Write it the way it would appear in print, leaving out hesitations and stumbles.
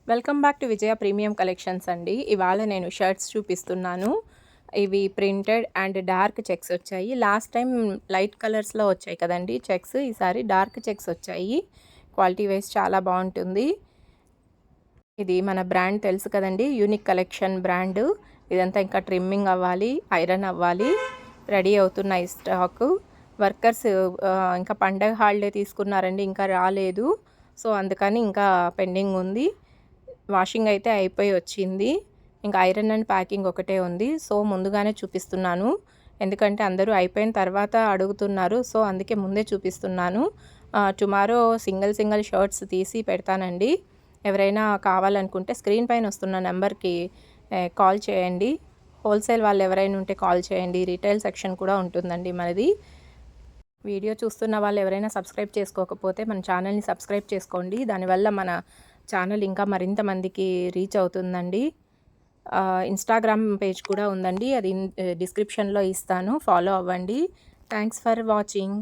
Welcome back to Vijaya premium collections అండి. ఇవాళ నేను షర్ట్స్ చూపిస్తున్నాను. ఇవి ప్రింటెడ్ అండ్ డార్క్ చెక్స్ వచ్చాయి. లాస్ట్ టైం లైట్ కలర్స్‌లో వచ్చాయి కదండీ చెక్స్. ఈసారి డార్క్ చెక్స్ వచ్చాయి. క్వాలిటీ వైస్ చాలా బాగుంటుంది. ఇది మన బ్రాండ్ తెలుసు కదండీ, యూనిక్ కలెక్షన్ బ్రాండ్. ఇదంతా ఇంకా ట్రిమ్మింగ్ అవ్వాలి, ఐరన్ అవ్వాలి. రెడీ అవుతున్నాయి స్టాకు. వర్కర్స్ ఇంకా పండగ హాలిడే తీసుకున్నారండి, ఇంకా రాలేదు. సో అందుకని ఇంకా పెండింగ్ ఉంది. వాషింగ్ అయితే అయిపోయి వచ్చింది. ఇంకా ఐరన్ అండ్ ప్యాకింగ్ ఒకటే ఉంది. సో ముందుగానే చూపిస్తున్నాను, ఎందుకంటే అందరూ అయిపోయిన తర్వాత అడుగుతున్నారు. సో అందుకే ముందే చూపిస్తున్నాను. టుమారో సింగిల్ షర్ట్స్ తీసి పెడతానండి. ఎవరైనా కావాలనుకుంటే స్క్రీన్ పైన వస్తున్న నెంబర్కి కాల్ చేయండి. హోల్సేల్ వాళ్ళు ఎవరైనా ఉంటే కాల్ చేయండి. రీటైల్ సెక్షన్ కూడా ఉంటుందండి మనది. వీడియో చూస్తున్న వాళ్ళు ఎవరైనా సబ్స్క్రైబ్ చేసుకోకపోతే మన ఛానల్ని సబ్స్క్రైబ్ చేసుకోండి. దానివల్ల మన ఛానల్ ఇంకా మరింత మందికి రీచ్ అవుతుందండి. ఇన్స్టాగ్రామ్ పేజ్ కూడా ఉందండి, అది డిస్క్రిప్షన్లో ఇస్తాను, ఫాలో అవ్వండి. Thanks for watching.